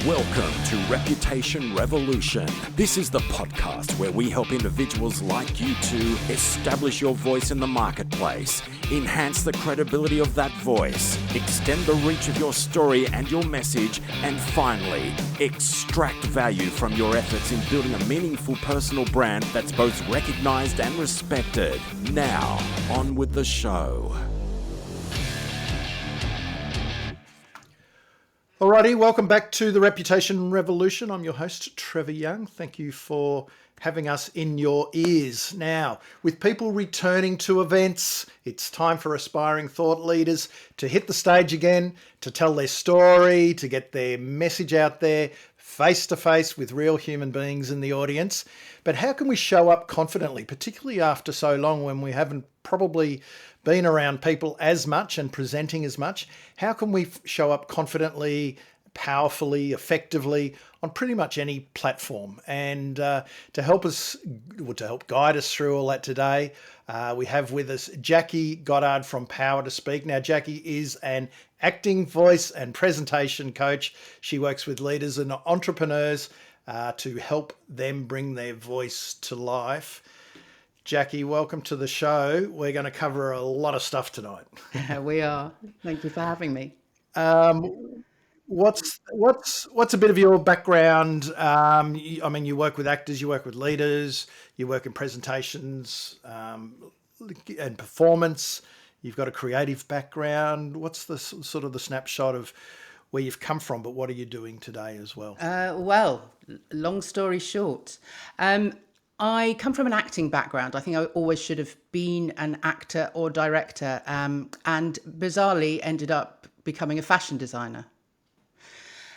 Welcome to Reputation Revolution. This is the podcast where we help individuals like you to establish your voice in the marketplace, enhance the credibility of that voice, extend the reach of your story and your message, and finally, extract value from your efforts in building a meaningful personal brand that's both recognized and respected. Now, on with the show. Alrighty, welcome back to the Reputation Revolution. I'm your host, Trevor Young. Thank you for having us in your ears. Now, with people returning to events, it's time for aspiring thought leaders to hit the stage again, to tell their story, to get their message out there face to face with real human beings in the audience. But how can we show up confidently, particularly after so long when we haven't probably been around people as much and presenting as much? How can we show up confidently, powerfully, effectively on pretty much any platform? And to help guide us through all that today, we have with us Jackie Goddard from Power to Speak. Now, Jackie is an acting, voice and presentation coach. She works with leaders and entrepreneurs to help them bring their voice to life. Jackie, welcome to the show. We're going to cover a lot of stuff tonight. We are. Thank you for having me. What's a bit of your background? You work with actors, you work with leaders, you work in presentations and performance. You've got a creative background. What's the sort of the snapshot of where you've come from, but what are you doing today as well? Long story short, I come from an acting background. I think I always should have been an actor or director, and bizarrely ended up becoming a fashion designer.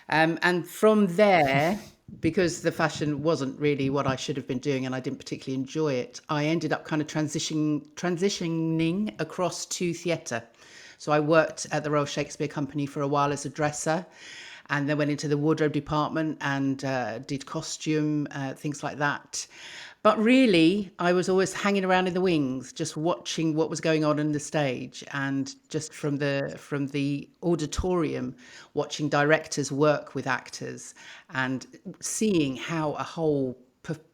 And from there, because the fashion wasn't really what I should have been doing and I didn't particularly enjoy it, I ended up kind of transitioning across to theatre. So I worked at the Royal Shakespeare Company for a while as a dresser, and then went into the wardrobe department and did costume, things like that. But really, I was always hanging around in the wings, just watching what was going on the stage, and just from the auditorium, watching directors work with actors and seeing how a whole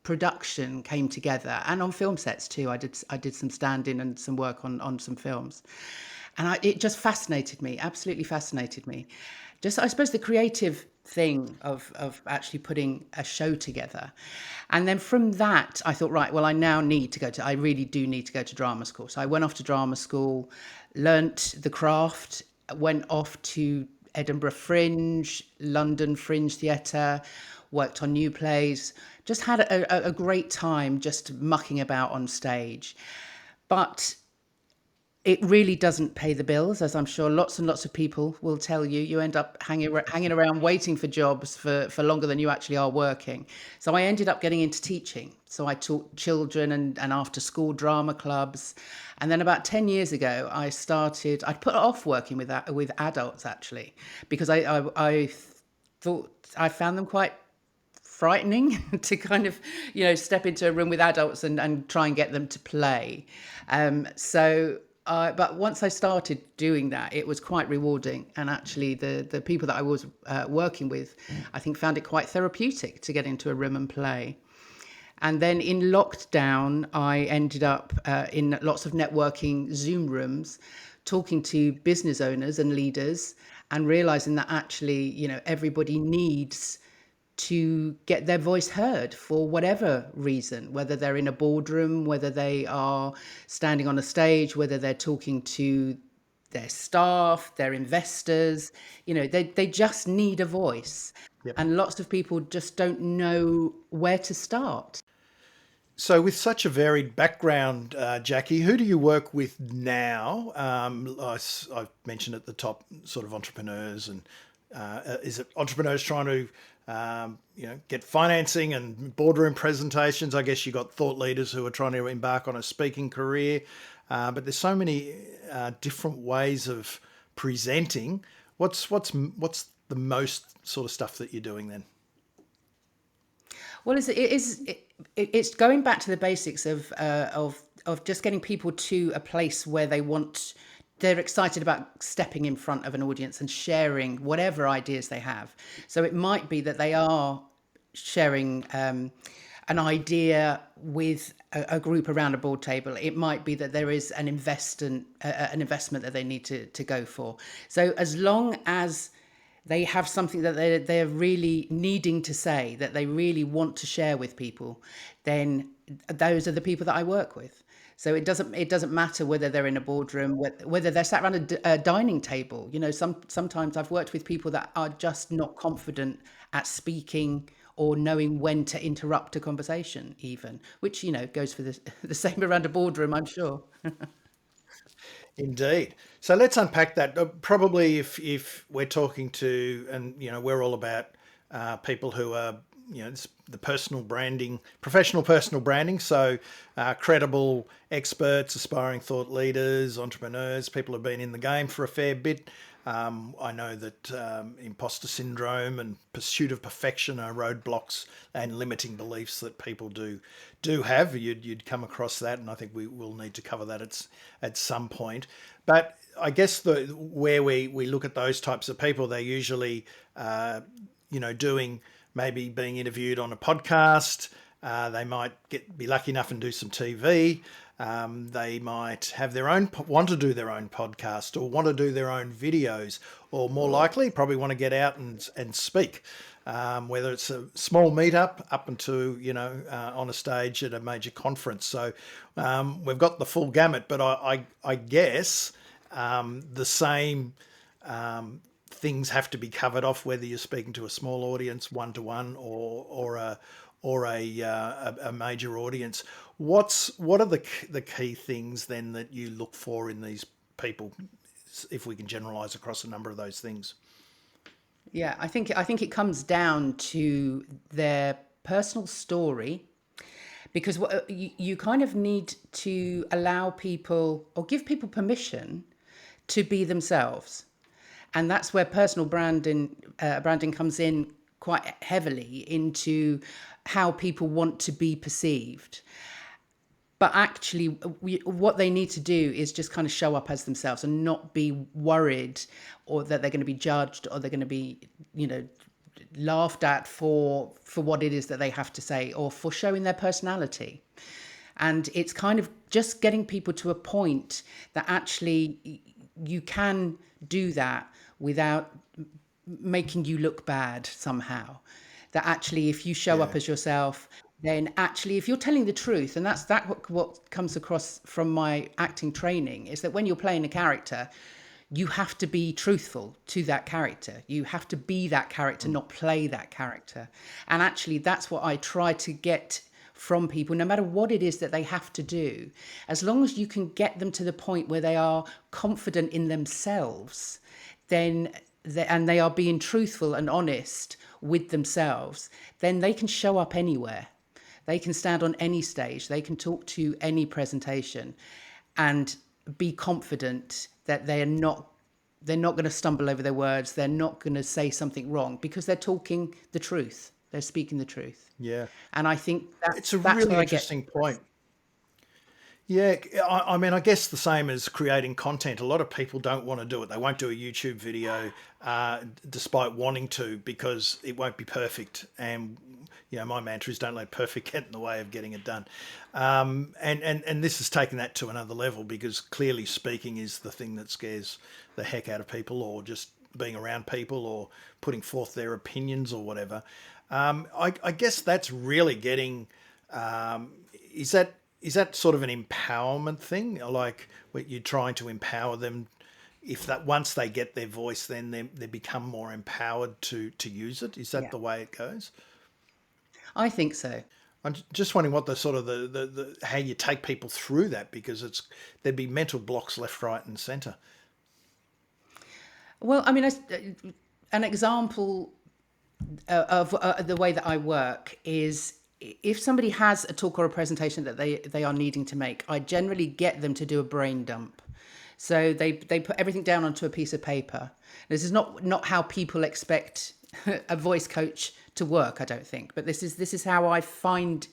production came together. And on film sets too, I did some stand-in and some work on some films, and it just fascinated me, absolutely fascinated me. Just, I suppose, the creative thing of actually putting a show together. And then from that, I thought, right, well, I really do need to go to drama school. So I went off to drama school, learnt the craft, went off to Edinburgh Fringe, London Fringe Theatre, worked on new plays, just had a great time just mucking about on stage. But it really doesn't pay the bills, as I'm sure lots and lots of people will tell you. You end up hanging around waiting for jobs for longer than you actually are working. So I ended up getting into teaching. So I taught children and after school drama clubs. And then about 10 years ago, I put off working with adults actually, because I thought I found them quite frightening to kind of, step into a room with adults and try and get them to play. But once I started doing that, it was quite rewarding. And actually, the people that I was working with, I think, found it quite therapeutic to get into a room and play. And then in lockdown, I ended up in lots of networking Zoom rooms, talking to business owners and leaders, and realizing that actually, everybody needs to get their voice heard for whatever reason, whether they're in a boardroom, whether they are standing on a stage, whether they're talking to their staff, their investors, they just need a voice. Yep. And lots of people just don't know where to start. So with such a varied background, Jackie, who do you work with now? I've mentioned at the top sort of entrepreneurs, and is it entrepreneurs trying to get financing and boardroom presentations? I guess you got thought leaders who are trying to embark on a speaking career, but there's so many different ways of presenting. What's the most sort of stuff that you're doing then? Well, it's going back to the basics of just getting people to a place where they want they're excited about stepping in front of an audience and sharing whatever ideas they have. So it might be that they are sharing an idea with a group around a board table. It might be that there is an investment that they need to go for. So as long as they have something that they're really needing to say, that they really want to share with people, then those are the people that I work with. So it doesn't matter whether they're in a boardroom, whether they're sat around a dining table. You know, sometimes I've worked with people that are just not confident at speaking or knowing when to interrupt a conversation, even, which, you know, goes for the same around a boardroom, I'm sure. Indeed. So let's unpack that. Probably if we're talking to, and you know, we're all about people who are, you know, the personal branding, professional personal branding. So credible experts, aspiring thought leaders, entrepreneurs, people who've been in the game for a fair bit. I know that imposter syndrome and pursuit of perfection are roadblocks and limiting beliefs that people do have. You'd come across that, and I think we will need to cover that at some point. But I guess where we look at those types of people, they're usually doing, maybe being interviewed on a podcast. They might be lucky enough and do some TV. They might want to do their own podcast, or want to do their own videos, or more likely probably want to get out and speak, whether it's a small meetup up into, on a stage at a major conference. So we've got the full gamut, but I guess the same things have to be covered off, whether you're speaking to a small audience, one-to-one, or a major audience. What are the key things then that you look for in these people, if we can generalize across a number of those things? Yeah, I think it comes down to their personal story, because you kind of need to allow people, or give people permission to be themselves. And that's where personal branding comes in quite heavily into how people want to be perceived. But actually, what they need to do is just kind of show up as themselves and not be worried, or that they're going to be judged, or they're going to be, laughed at for what it is that they have to say, or for showing their personality. And it's kind of just getting people to a point that actually you can do that without making you look bad somehow. That actually, if you show up as yourself, then actually, if you're telling the truth, and that's what comes across from my acting training, is that when you're playing a character, you have to be truthful to that character. You have to be that character, not play that character. And actually, that's what I try to get from people, no matter what it is that they have to do. As long as you can get them to the point where they are confident in themselves, then and they are being truthful and honest with themselves, then they can show up anywhere. They can stand on any stage. They can talk to any presentation and be confident that they're not going to stumble over their words. They're not going to say something wrong, because they're talking the truth. They're speaking the truth. Yeah. And I think it's a really interesting point. Yeah, I mean, I guess the same as creating content. A lot of people don't want to do it. They won't do a YouTube video despite wanting to, because it won't be perfect. And, my mantra is don't let perfect get in the way of getting it done. And this has taken that to another level, because clearly speaking is the thing that scares the heck out of people, or just being around people, or putting forth their opinions or whatever. I guess that's really getting, is that sort of an empowerment thing? Like, you're trying to empower them, if that once they get their voice, then they become more empowered to use it? Is that the way it goes? I think so. I'm just wondering what the sort of the how you take people through that, because there'd be mental blocks left, right, and centre. Well, I mean, an example of the way that I work is, if somebody has a talk or a presentation that they are needing to make, I generally get them to do a brain dump. So they put everything down onto a piece of paper. This is not how people expect a voice coach to work, I don't think. But this is how I find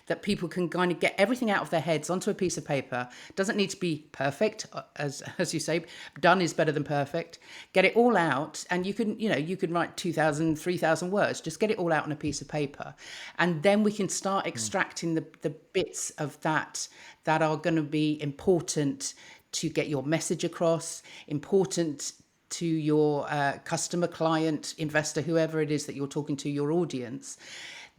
that people can kind of get everything out of their heads onto a piece of paper. Doesn't need to be perfect, as you say, done is better than perfect. Get it all out, and you can write 2,000, 3,000 words, just get it all out on a piece of paper. And then we can start extracting the bits of that are going to be important to get your message across, important to your customer, client, investor, whoever it is that you're talking to, your audience.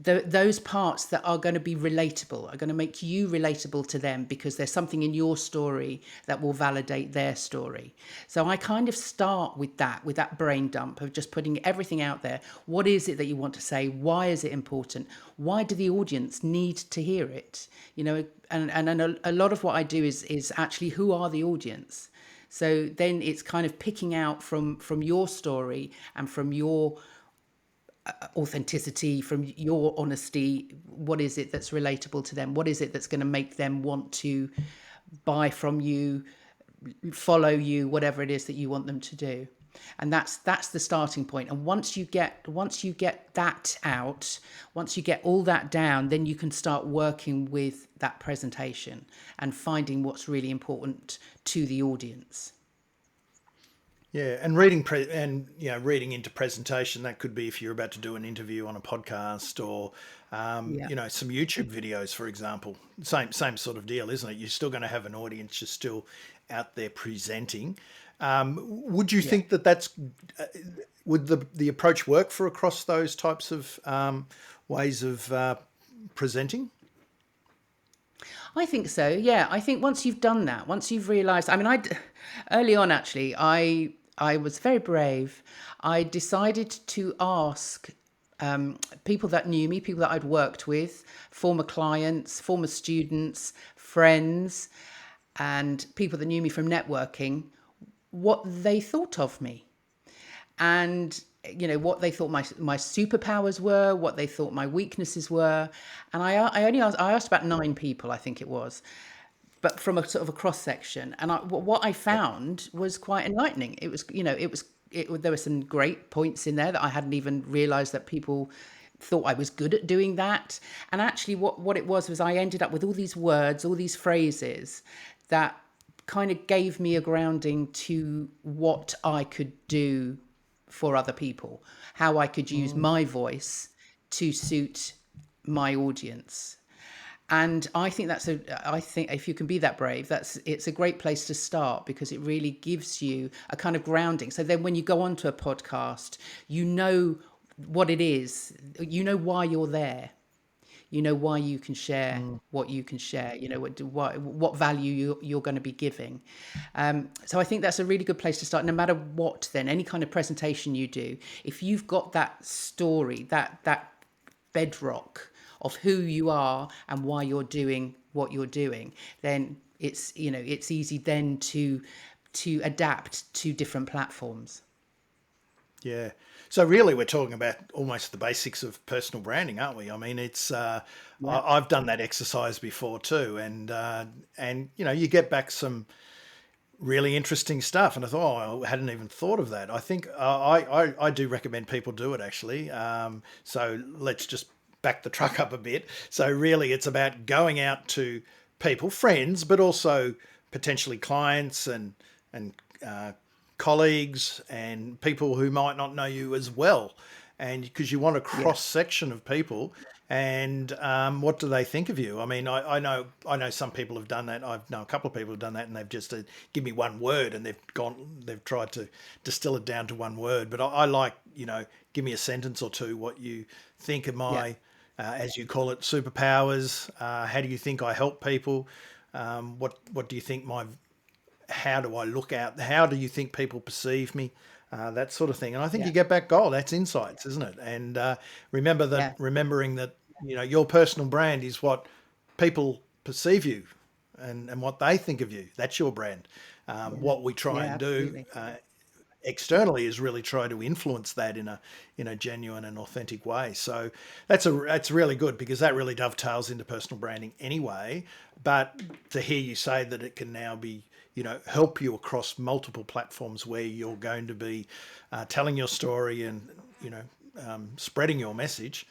Those parts that are going to be relatable, are going to make you relatable to them, because there's something in your story that will validate their story. So I kind of start with that brain dump of just putting everything out there. What is it that you want to say? Why is it important? Why do the audience need to hear it? And a lot of what I do is actually, who are the audience? So then it's kind of picking out from your story and from your authenticity, from your honesty, what is it that's relatable to them? What is it that's going to make them want to buy from you, follow you, whatever it is that you want them to do? And that's the starting point. And once you get that out, once you get all that down, then you can start working with that presentation and finding what's really important to the audience. Yeah, and reading reading into presentation, that could be if you're about to do an interview on a podcast, or some YouTube videos, for example. Same sort of deal, isn't it? You're still going to have an audience. You're still out there presenting. Would you think that's would the approach work for across those types of ways of presenting? I think so. Yeah, I think once you've done that, once you've realised, early on actually, I was very brave. I decided to ask people that knew me, people that I'd worked with, former clients, former students, friends, and people that knew me from networking, what they thought of me. And what they thought my superpowers were, what they thought my weaknesses were. And I asked about 9 people, I think it was, but from a sort of a cross section. And what I found was quite enlightening. It was, there were some great points in there that I hadn't even realized that people thought I was good at doing that. And actually what it was I ended up with all these words, all these phrases that kind of gave me a grounding to what I could do for other people, how I could use my voice to suit my audience. And I think I think if you can be that brave, it's a great place to start, because it really gives you a kind of grounding. So then when you go onto a podcast, you know what it is, you know why you're there, you know why you can share what you can share, what value you're going to be giving. So I think that's a really good place to start, no matter what, then any kind of presentation you do. If you've got that story, that bedrock of who you are and why you're doing what you're doing, then it's easy then to adapt to different platforms. Yeah. So really, we're talking about almost the basics of personal branding, aren't we? I mean, it's I've done that exercise before too, and you get back some really interesting stuff. And I thought, oh, I hadn't even thought of that. I think I do recommend people do it, actually. So let's just back the truck up a bit. So really, it's about going out to people, friends, but also potentially clients and colleagues and people who might not know you as well, and because you want a cross section of people. And what do they think of you? I mean, I know some people have done that. I know a couple of people have done that, and they've just give me one word, and they've tried to distill it down to one word. But I like, give me a sentence or two. What you think of my, as you call it, superpowers? How do you think I help people? What do you think how do I look out? How do you think people perceive me? That sort of thing. And I think you get back gold. That's insights, isn't it? And remembering that, your personal brand is what people perceive you and what they think of you. That's your brand. What we try and do externally is really try to influence that in a genuine and authentic way. So that's really good, because that really dovetails into personal branding anyway. But to hear you say that it can now be, help you across multiple platforms where you're going to be telling your story and, spreading your message,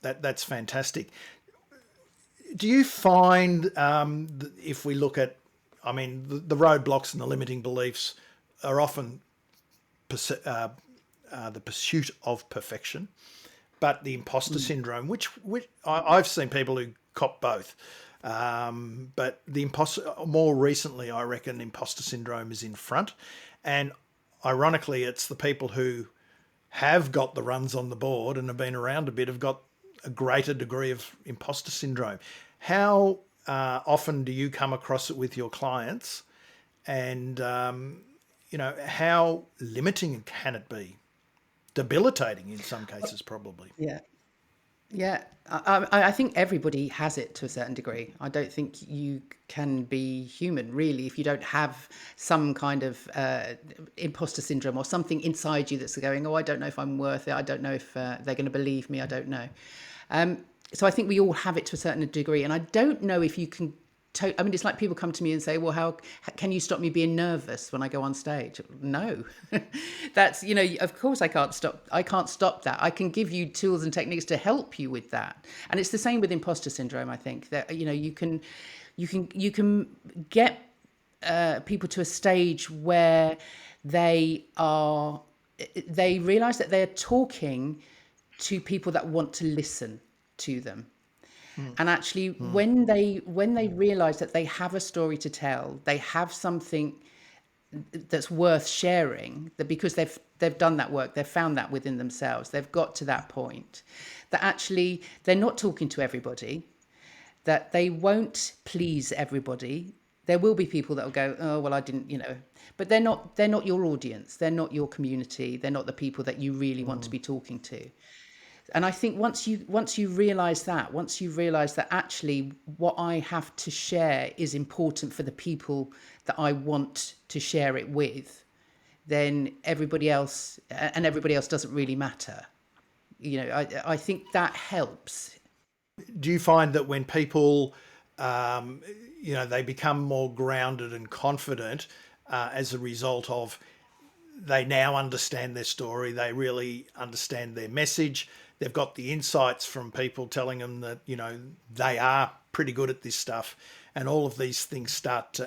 that's fantastic. Do you find if we look at, I mean, the roadblocks and the limiting beliefs are often the pursuit of perfection, but the imposter syndrome, which I've seen people who cop both. But the more recently, I reckon imposter syndrome is in front. And ironically, it's the people who have got the runs on the board and have been around a bit have got a greater degree of imposter syndrome. How often do you come across it with your clients? And, how limiting can it be? Debilitating in some cases, probably. Yeah. Yeah, I think everybody has it to a certain degree. I don't think you can be human really if you don't have some kind of imposter syndrome or something inside you that's going, oh, I don't know if I'm worth it. I don't know if they're going to believe me. I don't know. So I think we all have it to a certain degree. And I don't know if you can I mean, it's like people come to me and say, well, how can you stop me being nervous when I go on stage? No, that's, of course I can't stop that. I can give you tools and techniques to help you with that. And it's the same with imposter syndrome. I think that, you can get people to a stage where they realize that they're talking to people that want to listen to them. And actually, when they realize that they have a story to tell, they have something that's worth sharing, that because they've done that work, they've found that within themselves, they've got to that point, that actually they're not talking to everybody, that they won't please everybody. There will be people that will go, oh, well, I didn't, but they're not your audience. They're not your community. They're not the people that you really want to be talking to. And I think once you realize that actually what I have to share is important for the people that I want to share it with, then everybody else doesn't really matter. I think that helps. Do you find that when people, they become more grounded and confident as a result of they now understand their story, they really understand their message, they've got the insights from people telling them that, they are pretty good at this stuff, and all of these things start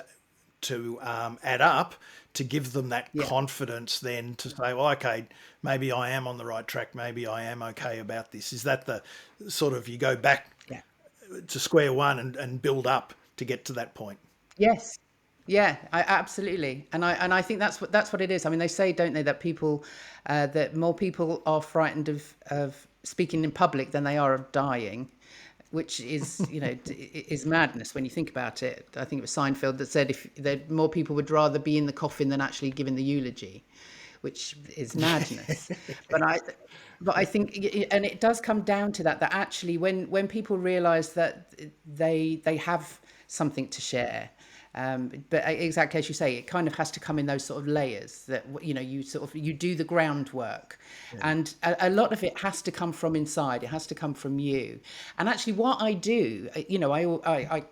to add up to give them that confidence then to say, well, okay, maybe I am on the right track, maybe I am okay about this. Is that the sort of, you go back to square one and build up to get to that point? Yes. Yeah, absolutely, and I think that's what it is. I mean, they say, don't they, that that more people are frightened of speaking in public than they are of dying, which is is madness when you think about it. I think it was Seinfeld that said that more people would rather be in the coffin than actually giving the eulogy, which is madness. But I think, and it does come down to that actually when people realise that they have something to share. But exactly as you say, it kind of has to come in those sort of layers that, you do the groundwork, and a lot of it has to come from inside. It has to come from you. And actually what I do, I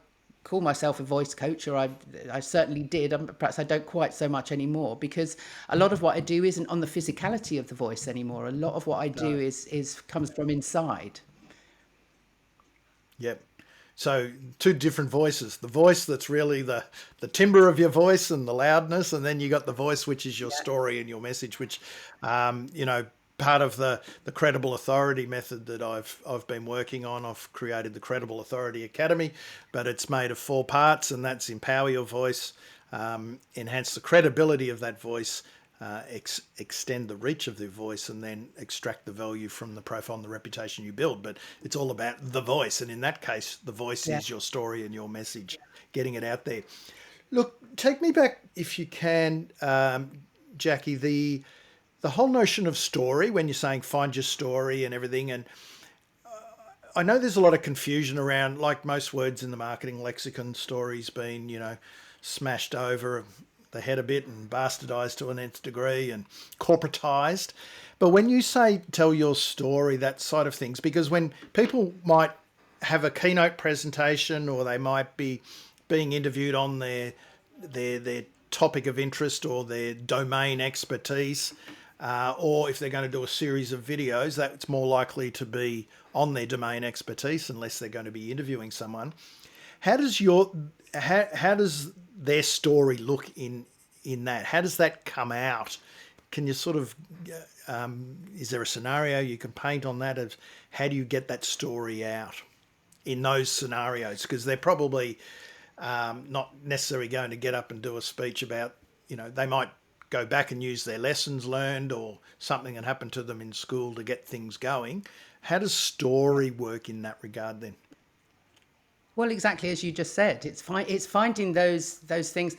call myself a voice coach, or I certainly did. Perhaps I don't quite so much anymore, because a lot of what I do isn't on the physicality of the voice anymore. A lot of what I do is comes from inside. Yep. So two different voices, the voice that's really the timbre of your voice and the loudness, and then you got the voice which is your story and your message, which, part of the Credible Authority method that I've been working on. I've created the Credible Authority Academy, but it's made of 4 parts, and that's empower your voice, enhance the credibility of that voice, extend the reach of the voice, and then extract the value from the profile and the reputation you build. But it's all about the voice, and in that case, the voice is your story and your message, getting it out there. Look, take me back, if you can, Jackie, the whole notion of story, when you're saying find your story and everything, and I know there's a lot of confusion around, like most words in the marketing lexicon, stories being, smashed over the head a bit and bastardized to an nth degree and corporatized. But when you say tell your story, that side of things, because when people might have a keynote presentation, or they might be being interviewed on their topic of interest or their domain expertise, or if they're going to do a series of videos, that's more likely to be on their domain expertise unless they're going to be interviewing someone. How does how does their story look in that? How does that come out? Can you sort of is there a scenario you can paint on that of how do you get that story out in those scenarios? Because they're probably not necessarily going to get up and do a speech about, they might go back and use their lessons learned or something that happened to them in school to get things going. How does story work in that regard then? Well, exactly as you just said, it's finding those things.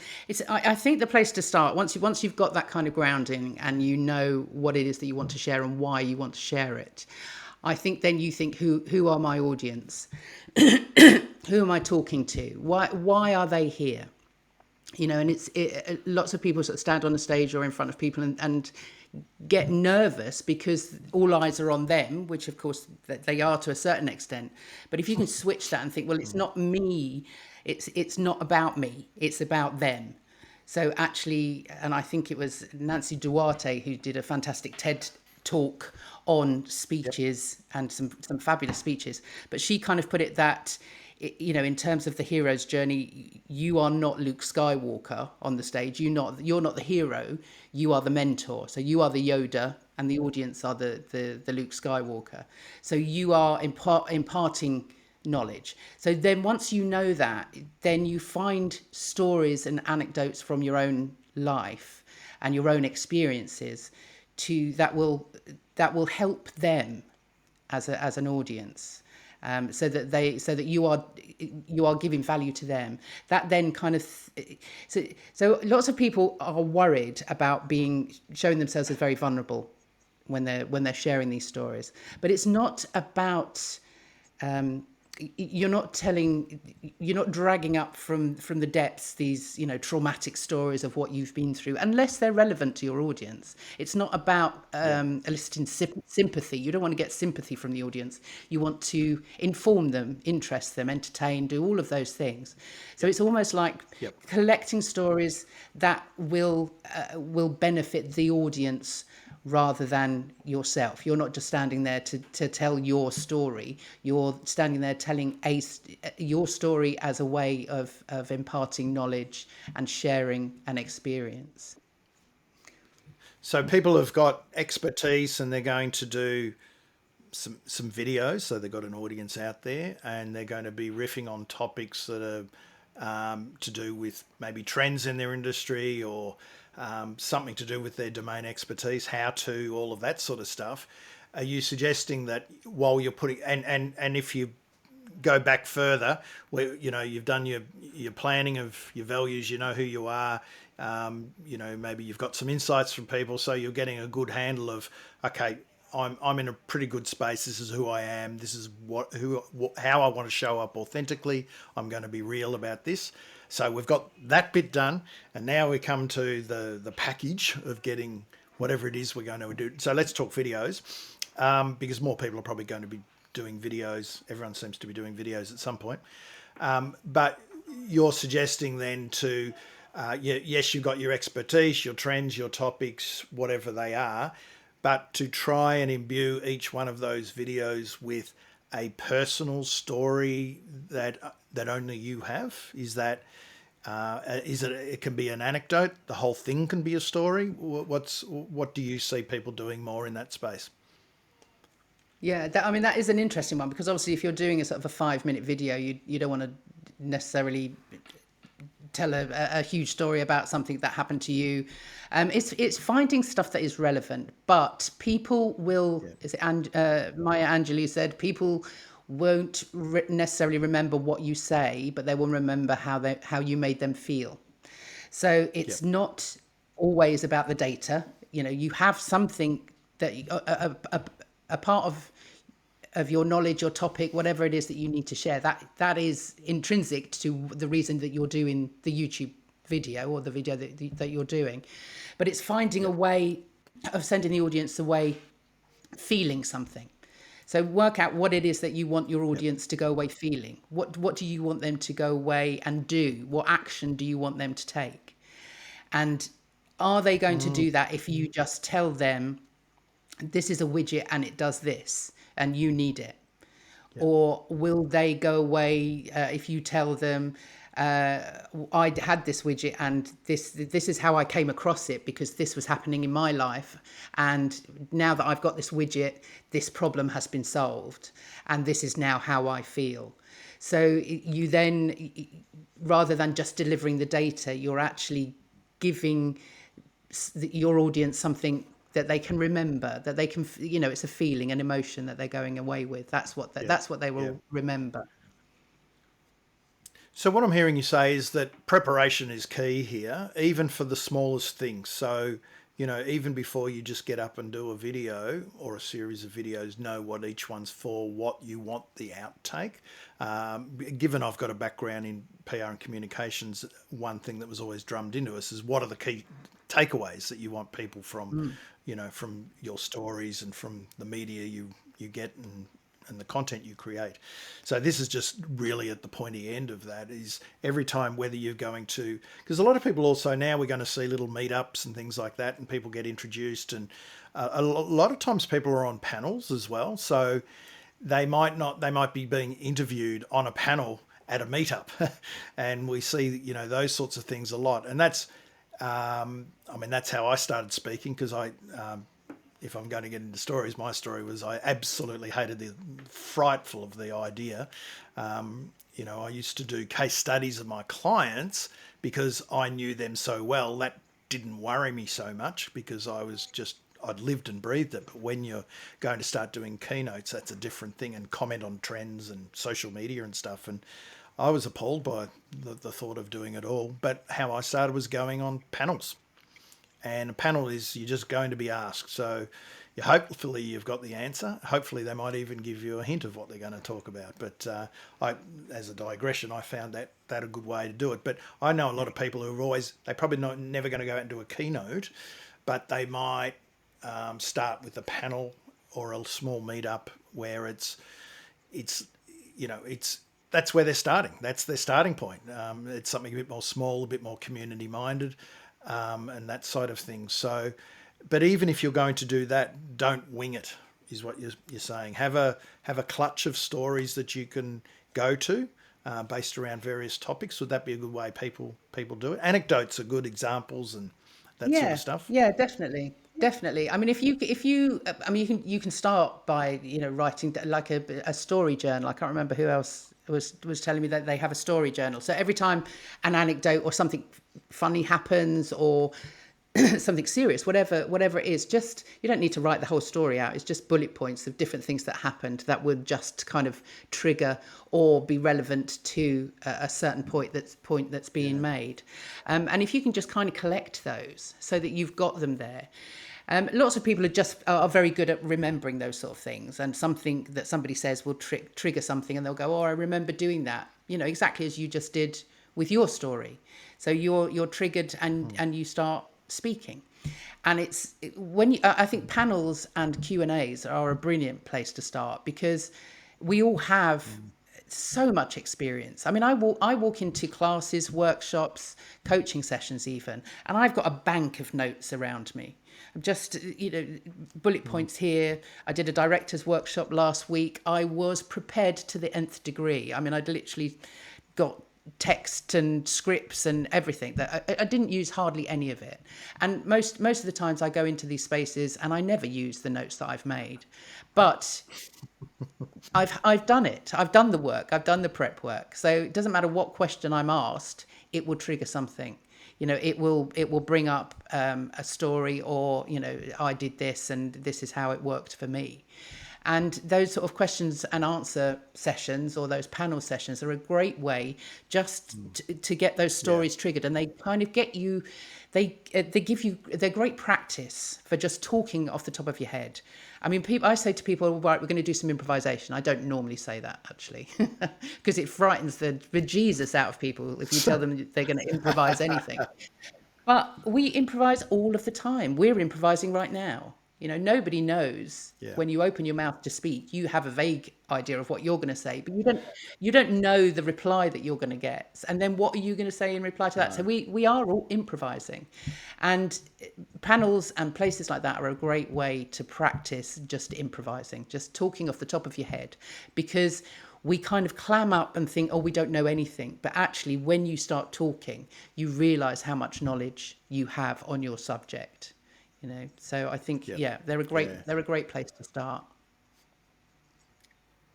I think the place to start once you've got that kind of grounding and you know what it is that you want to share and why you want to share it. I think then you think, who are my audience? Who am I talking to? Why are they here? And lots of people sort of stand on a stage or in front of people and get nervous because all eyes are on them, which of course they are to a certain extent. But if you can switch that and think, well, it's not me, it's not about me, it's about them. So actually, and I think it was Nancy Duarte who did a fantastic TED talk on speeches and some fabulous speeches, but she kind of put it that, in terms of the hero's journey, you are not Luke Skywalker on the stage. You're not the hero. You are the mentor. So you are the Yoda, and the audience are the Luke Skywalker. So you are imparting knowledge. So then once you know that, then you find stories and anecdotes from your own life and your own experiences that will help them as an audience. So that you are giving value to them. That then kind of so lots of people are worried about showing themselves as very vulnerable when they're sharing these stories. But it's not about you're not dragging up from the depths these traumatic stories of what you've been through unless they're relevant to your audience. It's not about eliciting sympathy. You don't want to get sympathy from the audience. You want to inform them, interest them, entertain, do all of those things. So it's almost like collecting stories that will benefit the audience rather than yourself. You're not just standing there to tell your story. You're standing there telling your story as a way of imparting knowledge and sharing an experience. So people have got expertise and they're going to do some videos. So they've got an audience out there and they're going to be riffing on topics that are to do with maybe trends in their industry or something to do with their domain expertise, how to, all of that sort of stuff. Are you suggesting that while you're putting, and if you go back further, where, you've done your planning of your values, you know who you are, maybe you've got some insights from people, so you're getting a good handle of, okay, I'm in a pretty good space. This is who I am. This is how I want to show up authentically. I'm going to be real about this. So we've got that bit done, and now we come to the package of getting whatever it is we're going to do. So let's talk videos, because more people are probably going to be doing videos. Everyone seems to be doing videos at some point. But you're suggesting then to, yes, you've got your expertise, your trends, your topics, whatever they are, but to try and imbue each one of those videos with a personal story that only you have. Is that it can be an anecdote, the whole thing can be a story. What do you see people doing more in that space? Yeah, that is an interesting one, because obviously if you're doing a sort of a 5-minute video, you don't want to necessarily tell a huge story about something that happened to you. It's finding stuff that is relevant, but people will, Maya Angelou said, people won't necessarily remember what you say, but they will remember how you made them feel. So it's not always about the data. You have something that a part of your knowledge, your topic, whatever it is that you need to share, that is intrinsic to the reason that you're doing the YouTube video or the video that you're doing. But it's finding a way of sending the audience away feeling something. So work out what it is that you want your audience to go away feeling. What do you want them to go away and do? What action do you want them to take? And Are they going to do that if you just tell them this is a widget and it does this and you need it? Or will they go away if you tell them, I had this widget and this is how I came across it because this was happening in my life, and now that I've got this widget, this problem has been solved, and this is now how I feel. So you then, rather than just delivering the data, you're actually giving your audience something that they can remember, that they can, it's a feeling, an emotion that they're going away with. That's what they will remember. So what I'm hearing you say is that preparation is key here, even for the smallest things. So, even before you just get up and do a video or a series of videos, know what each one's for, what you want the outtake. Given I've got a background in PR and communications, one thing that was always drummed into us is what are the key takeaways that you want people from, from your stories and from the media you get and the content you create. So this is just really at the pointy end of that, is every time, whether you're going to, because a lot of people also now we're going to see little meetups and things like that, and people get introduced, and a lot of times people are on panels as well. So they might be being interviewed on a panel at a meetup and we see, those sorts of things a lot. And that's, that's how I started speaking, because if I'm going to get into stories, my story was I absolutely hated frightful of the idea. I used to do case studies of my clients because I knew them so well. That didn't worry me so much because I'd lived and breathed it. But when you're going to start doing keynotes, that's a different thing, and comment on trends and social media and stuff. And I was appalled by the thought of doing it all. But how I started was going on panels. And a panel is you're just going to be asked. So hopefully you've got the answer. Hopefully they might even give you a hint of what they're going to talk about. But as a digression, I found that a good way to do it. But I know a lot of people who are they're probably never going to go out and do a keynote, but they might start with a panel or a small meetup where it's that's where they're starting. That's their starting point. It's something a bit more small, a bit more community minded. And that side of things. So, but even if you're going to do that, don't wing it, is what you're saying. Have a clutch of stories that you can go to, based around various topics. Would that be a good way people do it? Anecdotes are good examples and that sort of stuff. Yeah, definitely. I mean, you can start by writing like a story journal. I can't remember who else was telling me that they have a story journal. So every time an anecdote or something funny happens or something serious, whatever it is, just, you don't need to write the whole story out. It's just bullet points of different things that happened that would just kind of trigger or be relevant to a certain point that's being made. And if you can just kind of collect those so that you've got them there. Lots of people are very good at remembering those sort of things, and something that somebody says will trigger something, and they'll go, "Oh, I remember doing that." Exactly as you just did with your story. So you're triggered, and you start speaking. And I think panels and Q&As are a brilliant place to start, because we all have so much experience. I mean, I walk into classes, workshops, coaching sessions even, and I've got a bank of notes around me. Just, bullet points here. I did a director's workshop last week. I was prepared to the nth degree. I mean, I'd literally got text and scripts and everything that I didn't use hardly any of it. And most of the times I go into these spaces and I never use the notes that I've made, but I've done it. I've done the work. I've done the prep work. So it doesn't matter what question I'm asked, it will trigger something. It will bring up a story, or, I did this and this is how it worked for me. And those sort of questions and answer sessions, or those panel sessions, are a great way just to get those stories triggered. And they kind of get you, they're great practice for just talking off the top of your head. I mean, I say to people, right, we're going to do some improvisation. I don't normally say that, actually, because it frightens the bejesus out of people if you tell them they're going to improvise anything. But we improvise all of the time. We're improvising right now. Nobody knows. Yeah. When you open your mouth to speak, you have a vague idea of what you're going to say, but you don't know the reply that you're going to get. And then what are you going to say in reply to that? So we are all improvising, and panels and places like that are a great way to practice just improvising, just talking off the top of your head, because we kind of clam up and think, oh, we don't know anything. But actually, when you start talking, you realize how much knowledge you have on your subject. So I think, they're a great place to start.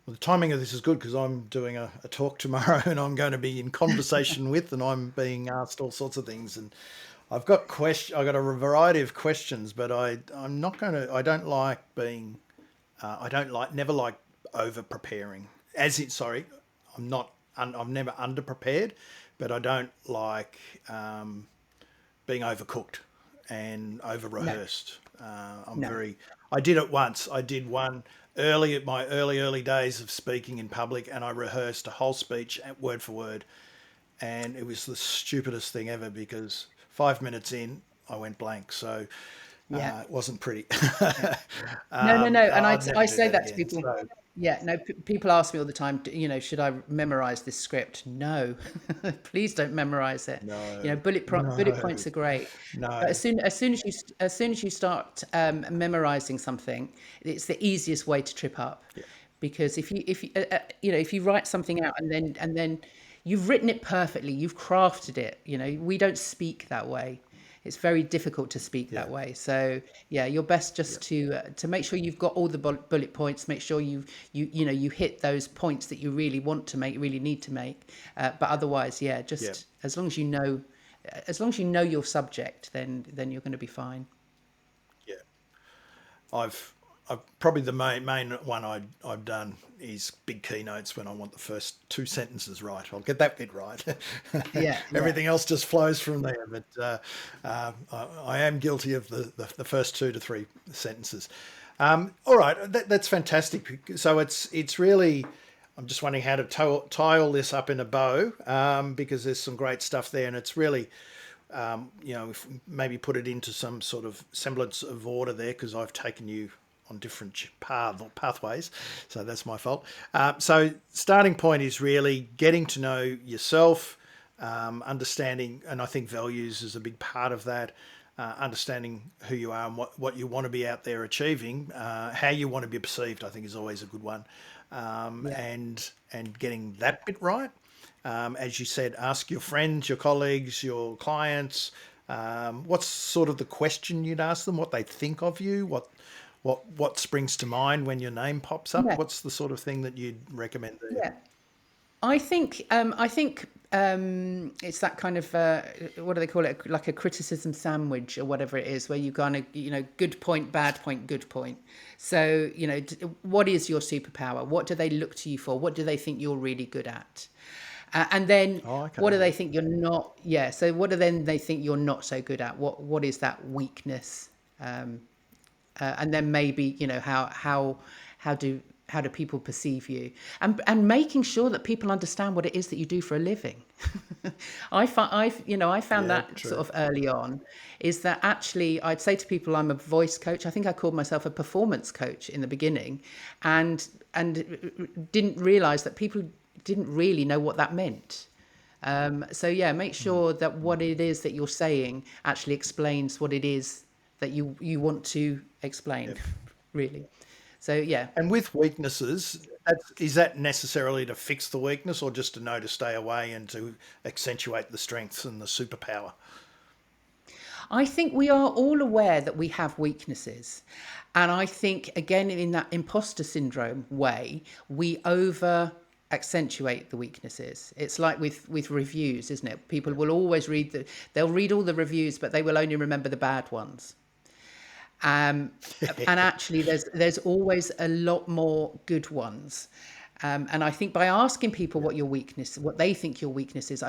Well, the timing of this is good because I'm doing a talk tomorrow and I'm going to be in conversation with, and I'm being asked all sorts of things. And I've got I've got a variety of questions, but I'm not going to. I don't like being. Never like over preparing. I'm not. I'm never under prepared, but I don't like being overcooked and over rehearsed. No. I did it once. I did one early at my early days of speaking in public, and I rehearsed a whole speech word for word, and it was the stupidest thing ever because 5 minutes in I went blank. So Yeah. it wasn't pretty. No. And I'd never I do say that that to again. people. So Yeah, no, people ask me all the time, should I memorize this script? No, please don't memorize it. no, Bullet no, points are great, but no. as soon as you start memorizing something, it's the easiest way to trip up, because if you write something out and then you've written it perfectly, you've crafted it. We don't speak that way. It's very difficult to speak Yeah, that way. So yeah, you're best just to make sure you've got all the bullet points. Make sure you hit those points that you really want to make, really need to make. But otherwise, yeah, just as long as you know your subject, then you're going to be fine. yeah. I've probably the main one I've done is big keynotes when I want the first two sentences right. I'll get that bit right. Yeah, yeah, Everything else just flows from there. But I am guilty of the first 2 to 3 sentences. All right, that's fantastic. So it's really. I'm just wondering how to tie all this up in a bow, because there's some great stuff there, and it's really. If maybe put it into some sort of semblance of order there, because I've taken you on different pathways, so that's my fault. So starting point is really getting to know yourself, understanding, and I think values is a big part of that. Understanding who you are and what you want to be out there achieving, how you want to be perceived, I think is always a good one, yeah. and getting that bit right. As you said, ask your friends, your colleagues, your clients. What's sort of the question you'd ask them? What they think of you? What springs to mind when your name pops up? Yeah, What's the sort of thing that you'd recommend there? yeah. I think it's that kind of what do they call it? Like a criticism sandwich or whatever it is, where you kind of good point, bad point, good point. So what is your superpower? What do they look to you for? What do they think you're really good at? And then Oh, okay. what do they think you're not? Yeah. So what do then they think you're not so good at? What is that weakness? And then maybe how do people perceive you, and making sure that people understand what it is that you do for a living. I found Yeah, that sort true. of early on, is that actually I'd say to people I'm a voice coach. I think I called myself a performance coach in the beginning, and didn't realize that people didn't really know what that meant. So yeah, make sure that what it is that you're saying actually explains what it is that you want to explain, really. So yeah, And with weaknesses, is that necessarily to fix the weakness or just to know to stay away and to accentuate the strengths and the superpower? I think we are all aware that we have weaknesses. And I think, again, in that imposter syndrome way, we over accentuate the weaknesses. It's like with reviews, isn't it? People will always they'll read all the reviews, but they will only remember the bad ones. Um, and actually, there's always a lot more good ones. And I think by asking people what they think your weakness is,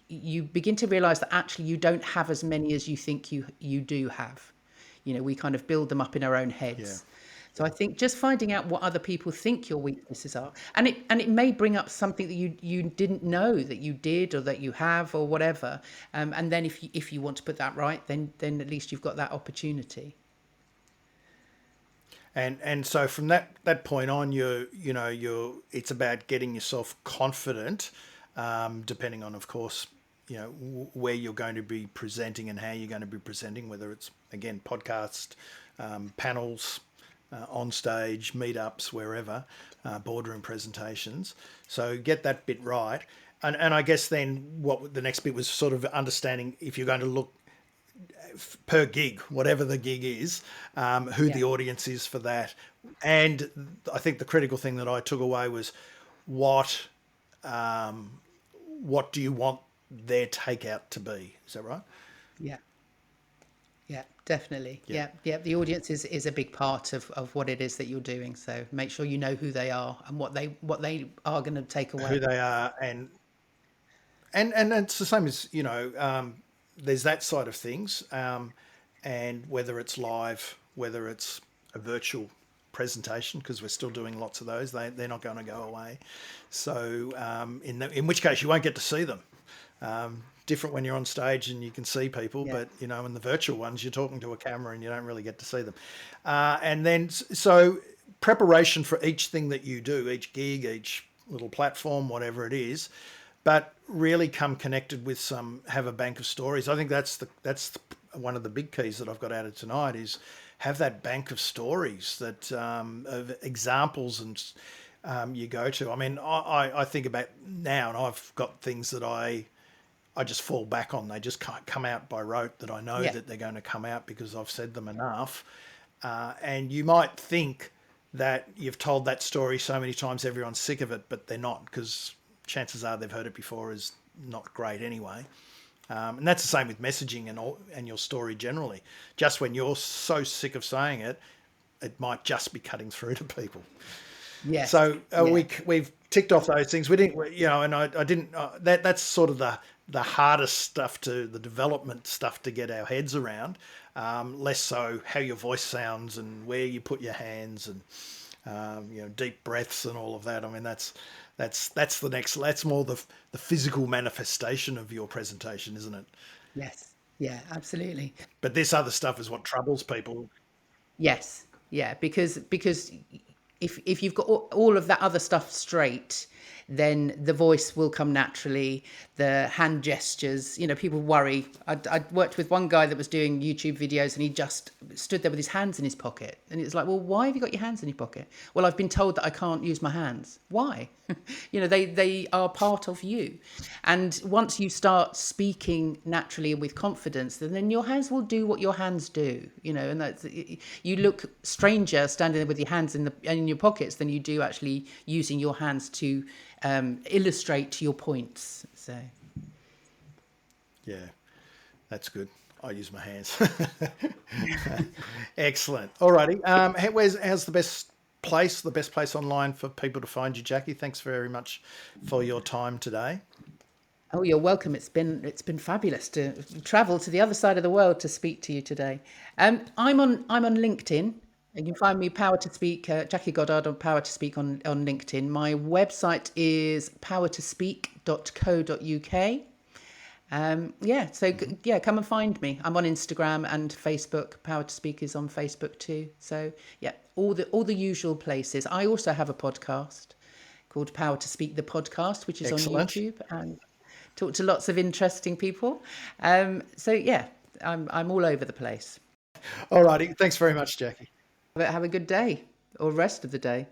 you begin to realize that actually you don't have as many as you think you do have. We kind of build them up in our own Yeah. heads. So I think just finding out what other people think your weaknesses are, and it may bring up something that you didn't know that you did or that you have or whatever. And then if you want to put that right, then at least you've got that opportunity. And so from that point on, it's about getting yourself confident, depending on, of course, where you're going to be presenting and how you're going to be presenting, whether it's, again, podcast, panels, on stage, meetups, wherever, boardroom presentations. So get that bit right. And I guess then what the next bit was sort of understanding if you're going to look per gig, whatever the gig is, who the audience is for that. And I think the critical thing that I took away was what do you want their takeout to be? Is that right? Yeah, definitely. Yeah. The audience is a big part of what it is that you're doing. So make sure you know who they are and what they are going to take away. Who they are, and it's the same as, there's that side of things, and whether it's live, whether it's a virtual presentation, because we're still doing lots of those, they're not going to go away. So in which case you won't get to see them. Different when you're on stage and you can see people, but in the virtual ones you're talking to a camera and you don't really get to see them. And then so preparation for each thing that you do, each gig, each little platform, whatever it is, but really come connected with have a bank of stories. I think that's one of the big keys that I've got out of tonight is have that bank of stories that of examples and you go to. I mean, I think about now, and I've got things that I just fall back on. They just can't come out by rote that I know that they're going to come out because I've said them enough. And you might think that you've told that story so many times everyone's sick of it, but they're not, because chances are they've heard it before is not great anyway. And that's the same with messaging and your story generally. Just when you're so sick of saying it, it might just be cutting through to people. Yeah. So we've ticked off those things. We didn't, and I didn't. That's sort of the hardest stuff, the development stuff to get our heads around. Less so how your voice sounds and where you put your hands and deep breaths and all of that. I mean, that's the next. That's more the physical manifestation of your presentation, isn't it? Yes. Yeah, absolutely. But this other stuff is what troubles people. Yes. Yeah, because if you've got all of that other stuff straight, then the voice will come naturally, the hand gestures, people worry. I worked with one guy that was doing YouTube videos and he just stood there with his hands in his pocket. And it's like, well, why have you got your hands in your pocket? Well, I've been told that I can't use my hands. Why? They are part of you. And once you start speaking naturally and with confidence, then your hands will do what your hands do, and that's, you look stranger standing there with your hands in your pockets than you do actually using your hands to illustrate your points. So yeah, that's good. I use my hands. Excellent. Alrighty. How's the best place online for people to find you, Jackie? Thanks very much for your time today. Oh, you're welcome. It's been fabulous to travel to the other side of the world to speak to you today. I'm on LinkedIn. You can find me Power to Speak, Jackie Goddard on Power to Speak on LinkedIn. My website is powertospeak.co.uk. Come and find me. I'm on Instagram and Facebook. Power to Speak is on Facebook too. So yeah, all the usual places. I also have a podcast called Power to Speak, the podcast, which is Excellent. on YouTube, and talk to lots of interesting people. I'm all over the place. All righty. Thanks very much, Jackie. Have a good day, or rest of the day.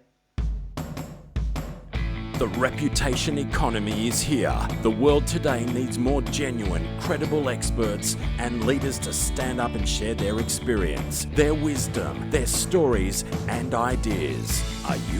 The reputation economy is here. The world today needs more genuine, credible experts and leaders to stand up and share their experience, their wisdom, their stories and ideas. Are you